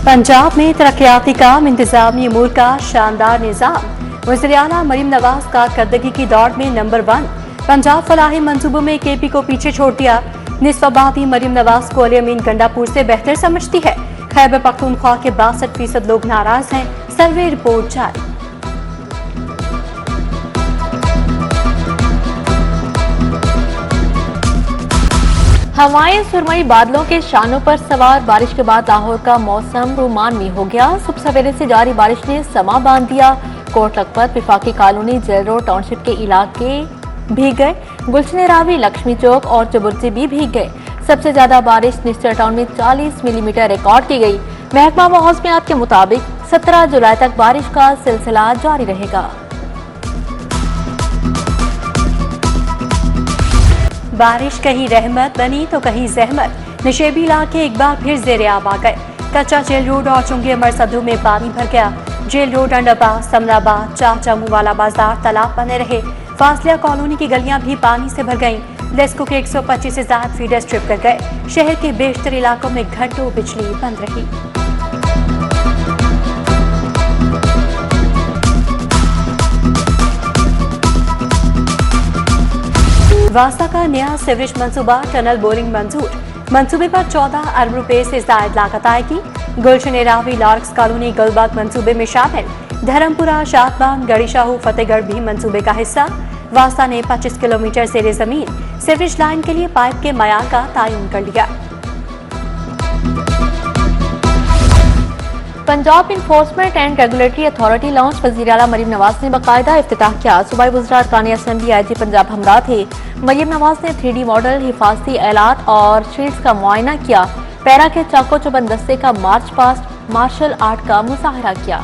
पंजाब में तरक्याती काम इंतजामी अमूर का शानदार निज़ाम। वज़ीर-ए-आला मरीम नवाज कारकर्दगी की दौड़ में नंबर 1। पंजाब फलाही मंसूबों में केपी को पीछे छोड़ दिया। निस्फ आबादी मरीम नवाज को अली अमीन गंडापुर से बेहतर समझती है। खैबर पख्तूनख्वा के 62% लोग नाराज हैं। सर्वे रिपोर्ट जारी। हवाएं सुरमई बादलों के शानों पर सवार। बारिश के बाद लाहौर का मौसम रोमानवी हो गया। सुबह सवेरे से जारी बारिश ने समा बांध दिया। Kot Lakhpat, Wafaqi colony, jail road township के इलाके भीग गए। गुलशन रावी, लक्ष्मी चौक और चबुर्जी भी भीग गए। सबसे ज्यादा बारिश निश्चर टाउन में 40 मिलीमीटर रिकॉर्ड की गई। महकमा मौसमियात के मुताबिक 17 जुलाई तक बारिश का सिलसिला जारी रहेगा। बारिश कहीं रहमत बनी तो कहीं जहमत। नशेबी इलाके एक बार फिर जेर आब आ गए। कच्चा जेल रोड और चुंगी अमर सदों में पानी भर गया। जेल रोड, अंडरपास, समराबाद, चाचा मुँह वाला बाजार तालाब बने रहे। फासलिया कॉलोनी की गलियां भी पानी से भर गईं। लेस्को के 125 से ज्यादा फीडर स्ट्रिप कर गए। शहर के बेशतर इलाकों में घंटों बिजली बंद रही। वासा का नया सीवरेज मंसूबा, टनल बोरिंग मंजूर। मंसूबे पर 14 अरब रुपए से ज्यादा लागत आएगी। गुलशन रावी, लार्क्स कॉलोनी, गुलबाग मंसूबे में शामिल। धर्मपुरा, शादबाग, गढ़ीशाहू, फतेहगढ़ भी मंसूबे का हिस्सा। वासा ने 25 किलोमीटर जेर जमीन सीवरेज लाइन के लिए पाइप के मयार का तयन कर लिया। Punjab enforcement and regulatory authority launch. वज़ीर-ए-आला मरीम नवाज ने बाकायदा इफ्तिताह किया। सूबाई वज़रा अरकान असम्बली IG पंजाब हमरा थे। मरीम नवाज ने 3D मॉडल, हिफाजती आलात और शील्ड्स का मुआयना किया। पैरा के चाको चौबंद दस्ते का मार्च पास्ट, मार्शल आर्ट का मुजाहरा किया।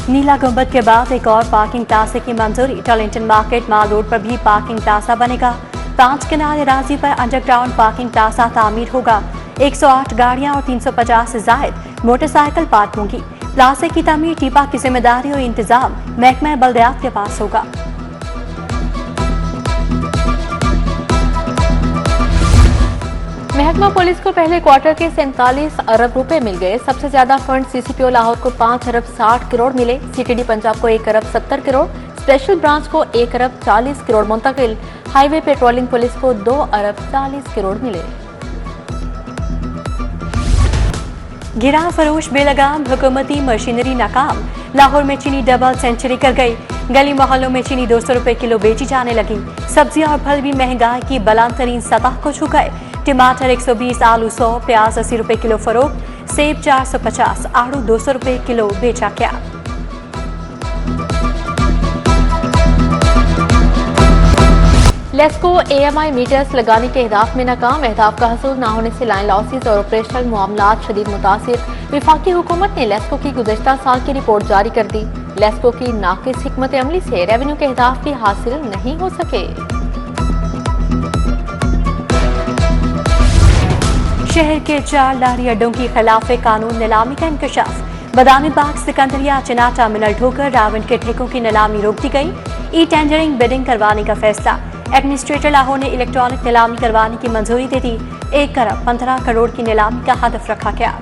नीला गुंबद के बाद एक और पार्किंग प्लाजा की मंजूरी। टर्लिंगटन मार्केट माल रोड पर भी पार्किंग प्लाजा बनेगा। 5 किनारे राजी पर अंडरग्राउंड पार्किंग प्लाजा तामीर होगा। 108 गाड़ियां और 350 से जायद मोटरसाइकिल पार्क होंगी। प्लाजे की तामीर टीपा की जिम्मेदारी और इंतजाम महकमा बल्दियात के पास होगा। महकमा पुलिस को पहले क्वार्टर के 47 अरब रुपए मिल गए। सबसे ज्यादा फंड CCPO लाहौर को 5 अरब 60 करोड़ मिले। CTD पंजाब को 1 अरब 70 करोड़, स्पेशल ब्रांच को 1 अरब 40 करोड़ मुंतकिल। हाईवे पेट्रोलिंग पुलिस को 2 अरब 40 करोड़ मिले। गिरा फरोश बेलगाम, हुकूमती मशीनरी नाकाम। लाहौर में चीनी डबल सेंचुरी कर गई। गली मोहल्लों में चीनी 200 रुपए किलो बेची जाने लगी। सब्जियां और फल भी महंगाई की बुलंद तरीन सतह को छू गए। टमाटर 120, आलू 100, प्याज 80 रुपए किलो फरोख्त, सेब 450, आड़ू 200 रुपए किलो बेचा गया। लेस्को AMI मीटर्स लगाने के अहदाफ में नाकाम। अहदाफ का हसूल न होने से लाइन लॉसेस और ऑपरेशनल मामलात शदीद मुतासिर। विफाकी हुकूमत ने लेस्को की गुज़श्ता साल की रिपोर्ट जारी कर दी। लेस्को की नाकिस हिकमत अमली से रेवेन्यू के अहदाफ भी हासिल नहीं हो सके। शहर के 4 लारी अड्डों की खिलाफ कानून नीलामी का इंकशाफ। बदामी बाग, सिकंदरिया, चिनाटा, मिनल ठोकर, रावण के ठेकों की नीलामी रोक दी गई। ई टेंडरिंग बिडिंग करवाने का फैसला। एडमिनिस्ट्रेटर लाहौर ने इलेक्ट्रॉनिक नीलामी करवाने की मंजूरी दे दी। 1 अरब 15 करोड़ की नीलामी का हदफ रखा गया।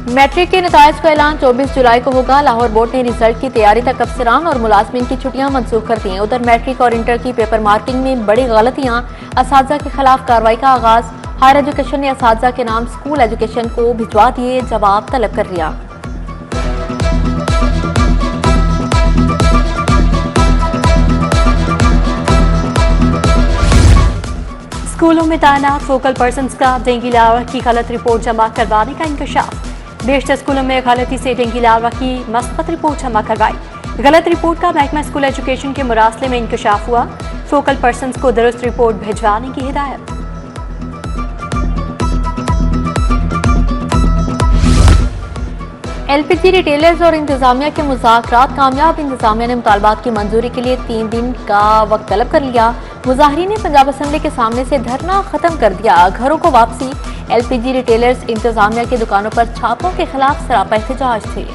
मैट्रिक के नताइज का ऐलान 24 जुलाई को होगा। लाहौर बोर्ड ने रिजल्ट की तैयारी तक अफसरान और मुलाजमीन की छुट्टियां मंसूख कर दी हैं। उधर मैट्रिक और इंटर की पेपर मार्किंग में बड़ी गलतियां, असातिज़ा के खिलाफ कार्रवाई का आगाज। हायर एजुकेशन ने असातिज़ा के नाम स्कूल एजुकेशन को भिजवा दिए, जवाब तलब कर लिया। स्कूलों में तैनात फोकल पर्सन्स का डेंगू लार्वा की गलत रिपोर्ट जमा करवाने का इंकशाफ। बेशतर स्कूलों में गलती से डेंगू लार्वा की मस्बत रिपोर्ट जमा करवाई। गलत रिपोर्ट का महकमा स्कूल एजुकेशन के मुरासले में इंकशाफ हुआ। फोकल पर्सन्स को दुरुस्त रिपोर्ट भिजवाने की हिदायत। LPG रिटेलर्स और इंतजामिया के मुज़ाकरात कामयाब। इंतजामिया ने मुतालबात की मंजूरी के लिए 3 दिन का वक्त तलब कर लिया। मुजाहिरीन ने पंजाब असम्बली के सामने से धरना खत्म कर दिया। घरों को वापसी। LPG रिटेलर्स इंतजामिया की दुकानों पर छापों के खिलाफ सरापा एहतजाज थे।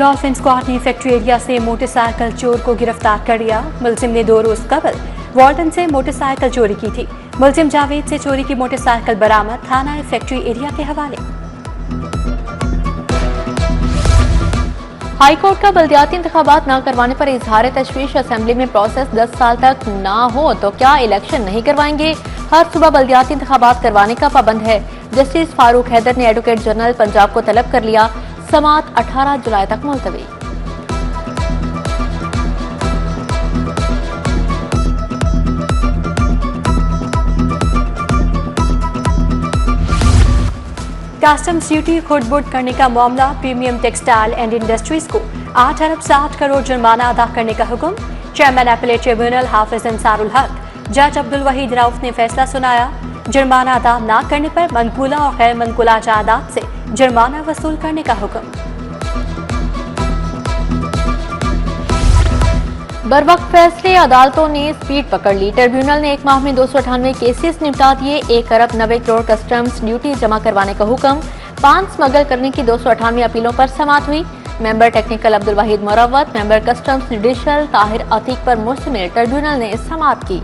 डॉल्फिन स्क्वाड ने फैक्ट्री एरिया से मोटरसाइकिल चोर को गिरफ्तार कर लिया। मुलजिम ने 2 रोज कबल वार्डन से मोटरसाइकिल चोरी की थी। मुलजिम जावेद से चोरी की मोटरसाइकिल बरामद, थाना फैक्ट्री एरिया के हवाले। हाईकोर्ट का बल्दियाती इंतखाबात न करवाने पर इजहार तशवीश। असेंबली में प्रोसेस 10 साल तक ना हो तो क्या इलेक्शन नहीं करवाएंगे? हर सुबह बल्दियाती इंतखाबात करवाने का पाबंद है। जस्टिस फारूक हैदर ने एडवोकेट जनरल पंजाब को तलब कर लिया। समाअत 18 जुलाई तक मुलतवी। कस्टम्स ड्यूटी खुर्द-बुर्द करने का मामला, प्रीमियम टेक्सटाइल एंड इंडस्ट्रीज को 8 अरब 60 करोड़ जुर्माना अदा करने का हुक्म। चेयरमैन अपीलेट ट्रिब्यूनल हाफिज अंसारुल हक जज अब्दुल वहीद रऊफ ने फैसला सुनाया। जुर्माना अदा न करने पर मनकूला और गैर मनकूला जायदाद से जुर्माना वसूल करने का हुक्म। बरवक्त फैसले, अदालतों ने स्पीड पकड़ ली। ट्रिब्यूनल ने 1 माह में 298 केसेस निपटा दिए। 1 अरब 90 करोड़ कस्टम्स ड्यूटी जमा करवाने का हुक्म। 5 स्मगल करने की 298 अपीलों पर समाअत हुई। Member technical Abdul Wahid Murawwat, member customs judicial Tahir Atiq पर मुश्तमिल ट्रिब्यूनल ने समाअत की।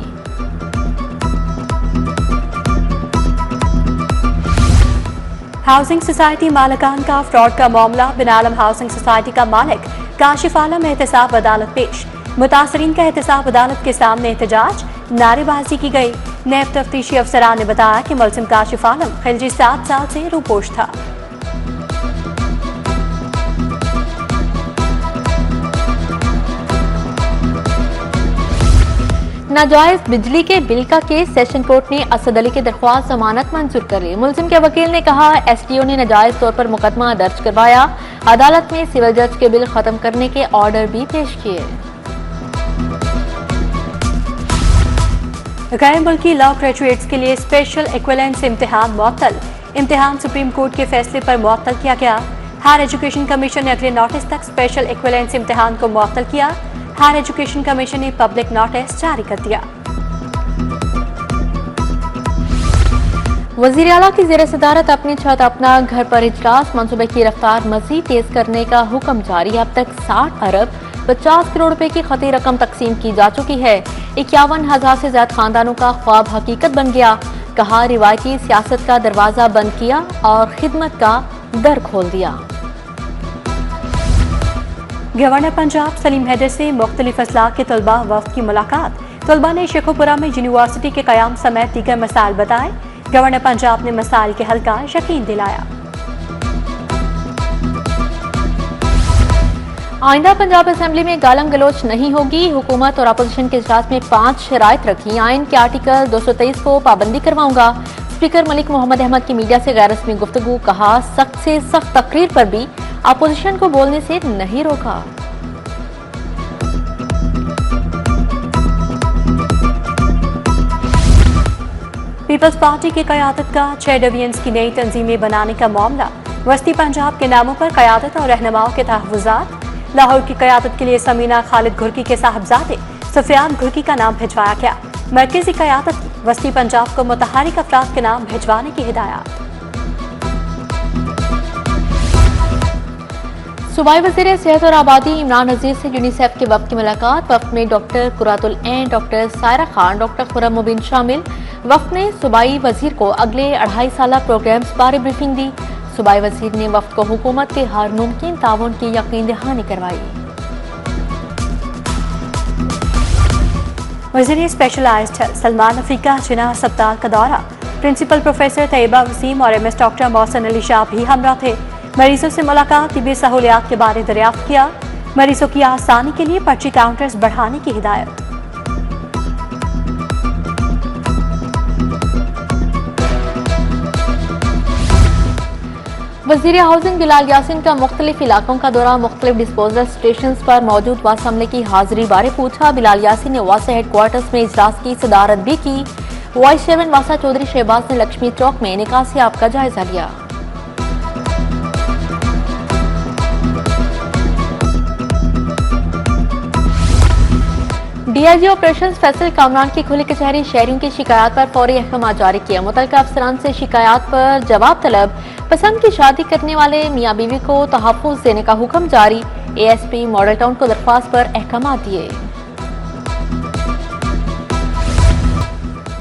हाउसिंग सोसाइटी मालिकान का फ्रॉड का मामला, बिनालम हाउसिंग सोसाइटी का मालिक काशिफ आलम एहतसाब अदालत पेश। मुतासरीन का एहतसाब अदालत के सामने एहतजाज, नारेबाजी की गई। नैब तफ्तीशी अफसरान ने बताया कि मुलजिम काशिफ आलम खिलजी 7 साल से रूपोश था। नाजायज बिजली के बिल का केस, सेशन कोर्ट ने असद अली की दरख्वास्त जमानत मंजूर कर ली। मुलजिम के वकील ने कहा एसडीओ ने नाजायज तौर पर मुकदमा दर्ज करवाया। अदालत में सिविल जज के बिल खत्म करने के ऑर्डर भी पेश किए। गैर मुल्की लॉ ग्रेजुएट्स के लिए स्पेशल इक्विवेलेंस इम्तिहान मुअत्तल। इम्तिहान सुप्रीम कोर्ट के फैसले पर मुअत्तल किया गया। हायर एजुकेशन कमीशन ने अगले नोटिस तक स्पेशल इक्विवेलेंस इम्तिहान को मुअत्तल किया। हायर एजुकेशन कमीशन ने पब्लिक नोटिस जारी कर दिया। वज़ीर आला की ज़ेर सदारत अपनी छत अपना घर पर इजलास, मंसूबे की रफ्तार मजीद तेज करने का हुक्म जारी। अब तक 60 अरब 50 करोड़ रुपए की खती रकम तकसीम की जा चुकी है। 51,000 से ज्यादा खानदानों का ख्वाब हकीकत बन गया। कहा रिवायती सियासत का दरवाजा बंद किया और खिदमत का दर खोल दिया। गवर्नर पंजाब सलीम हैदर से मुख्तलिफ अजला के तलबा वफ्द की मुलाकात। तलबा ने शेखोपुरा में यूनिवर्सिटी के कयाम समेत दीगर मसाइल बताए। गवर्नर पंजाब ने मसाइल के हल का यकीन दिलाया। आइंदा पंजाब असेंबली में गालम गलोच नहीं होगी। हुकूमत और अपोजिशन के इजलास में 5 शराइत रखी। आइन के आर्टिकल 223 को पाबंदी करवाऊंगा। स्पीकर मलिक मोहम्मद अहमद की मीडिया से गैर रस्मी गुफ्तगू। कहा सख्त से सख्त तकरीर पर भी अपोजिशन को बोलने से नहीं रोका। पीपल्स पार्टी की क़यादत का 6 डिवीजन्स की नई तंजीमें बनाने का मामला। वस्ती पंजाब के नामों पर क़यादत और रहनुमाओं के तहफ़्फ़ुज़ात। लाहौर की क़यादत के लिए समीना खालिद घुर्की के साहबजादे सुफियान घुर्की का नाम भिजवाया गया। मरकज़ी क़यादत की वस्ती पंजाब को मुतहरिक अफराद के नाम भिजवाने की हिदायत। सूबाई वज़ीर सेहत और आबादी इमरान नज़ीर से यूनिसेफ के वफ़द की मुलाकात। वफ़द में डॉक्टर कुरातुल ऐन, डॉक्टर सायरा खान, डॉक्टर खुर्रम मुबीन शामिल। वफ़द ने सूबाई वज़ीर को अगले 2.5 साला प्रोग्राम्स बारे ब्रीफिंग दी। सूबाई वज़ीर ने वफ़द को हुकूमत के हर मुमकिन ताउन की यकीन दहानी करवाई। वज़ीर स्पेशलाइज्ड हेल्थ सलमान अफ्रीका जिना अस्पताल का दौरा। प्रिंसिपल प्रोफेसर तैयबा वसीम और MS डॉक्टर मोहसिन अली शाह भी हमरा थे। मरीजों से मुलाकात, तिब्बी सहूलियात के बारे दरियाफ्त किया। मरीजों की आसानी के लिए पर्ची काउंटर्स बढ़ाने की हिदायत। वज़ीर हाउसिंग बिलाल यासीन का मुख्तलिफ इलाकों का दौरा। मुख्तलिफ डिस्पोजल स्टेशन पर मौजूद वास अमले की हाजिरी बारे पूछा। बिलाल यासीन ने वासा हेडक्वार्टर्स में इजलास की सदारत भी की। वाइस चेयरमैन वासा चौधरी शहबाज ने लक्ष्मी चौक में निकासियाब का जायजा लिया। डीआईजी ऑपरेशंस फैसल कामरान की खुली कचहरी शहरियों की शिकायत पर फौरी अहकाम जारी किया। मुतल्लिका अफसरान से शिकायत पर जवाब तलब, पसंद की शादी करने वाले मियाँ बीवी को तहफ़्फ़ुज़ देने का हुक्म जारी। एएसपी मॉडल टाउन को दरख्वास्त पर अहकाम दिए।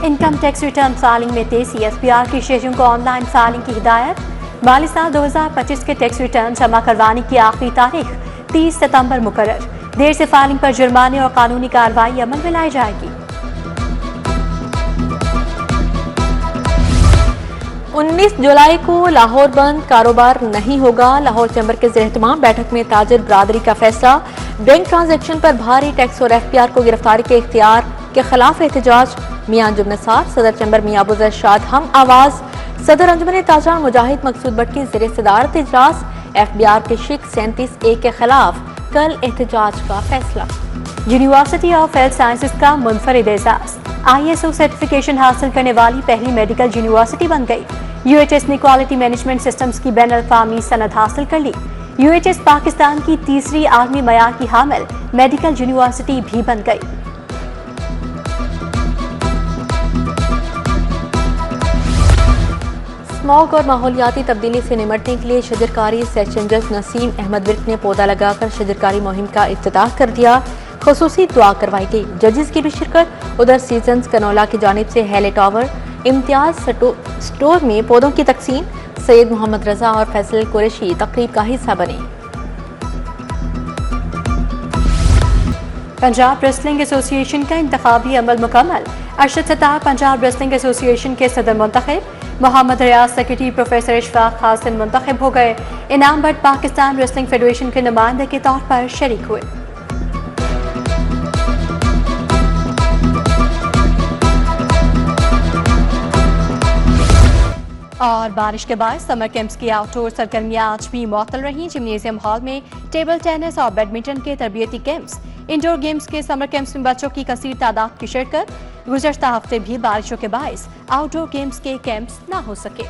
इनकम टैक्स रिटर्न फाइलिंग में तेजी, एसपीआर की शहरियों को ऑनलाइन फाइलिंग की हिदायत। माली साल 2025 के टैक्स रिटर्न जमा करवाने की आखिरी तारीख 30 सितंबर मुकर्रर। देर से फाइलिंग पर जुर्माने और कानूनी कार्रवाई अमल में लाई जाएगी। 19 जुलाई को लाहौर बंद कारोबार नहीं होगा। लाहौर चैम्बर के ज़ेर-ए-एहतमाम बैठक में ताजिर बरादरी का फैसला। बैंक ट्रांजैक्शन पर भारी टैक्स और एफपीआर को गिरफ्तारी के इख्तियार के खिलाफ एहतजाज। मियां अंजुम निसार, सदर चैम्बर मियां अबू इरशाद हम आवाज, सदर अंजुमन ताजरान मुजाहिद मकसूद भट्ट की ज़ेर सदारत इजलास। एफबीआर के शिक 37A के खिलाफ कल एहतजाज का फैसला। यूनिवर्सिटी ऑफ हेल्थ साइंसेज का मुनफरिद एजाज, ISO सर्टिफिकेशन हासिल करने वाली पहली मेडिकल यूनिवर्सिटी बन गई। UHS ने क्वालिटी मैनेजमेंट सिस्टम्स की बैन अल-अक़वामी सनद हासिल कर ली। UHS पाकिस्तान की तीसरी आलमी मयार की हामिल मेडिकल यूनिवर्सिटी भी बन गई। स्मॉग और माहौलियाती तब्दीली से निमटने के लिए शजरकारी सेशन जज नसीम अहमद विर्क ने पौधा लगाकर शजरकारी मुहिम का इफ्तिताह कर दिया। खुसूसी दुआ करवाई गई, जजेस की भी शिरकत। उधर सीजन्स कनौला की जानिब से हेले टावर इम्तियाज स्टोर में पौधों की तकसीम। सैयद मोहम्मद रजा और फैसल कुरैशी तकरीब का हिस्सा बने। पंजाब रेसलिंग एसोसिएशन का इंतखाबी अमल मुकम्मल। अरशद सत्तार पंजाब रेसलिंग एसोसिएशन के सदर मुंतखब। मोहम्मद रियाज सेक्रेटरी प्रोफेसर इशफाक हासिन मुंतखब हो गए। इनाम भट्ट पाकिस्तान रेसलिंग फेडरेशन के नुमाइंदे के तौर पर शरीक हुए। और बारिश के बाद समर कैंप्स की आउटडोर सरगर्मियां आज भी मुअत्तल रहीं। जिम्नेजियम हॉल में टेबल टेनिस और बैडमिंटन के तरबियती कैंप्स, इंडोर गेम्स के समर कैंप्स में बच्चों की कसीर तादाद की शिरकत। गुज़श्ता हफ्ते भी बारिशों के बायस आउटडोर गेम्स के कैंप्स न हो सके।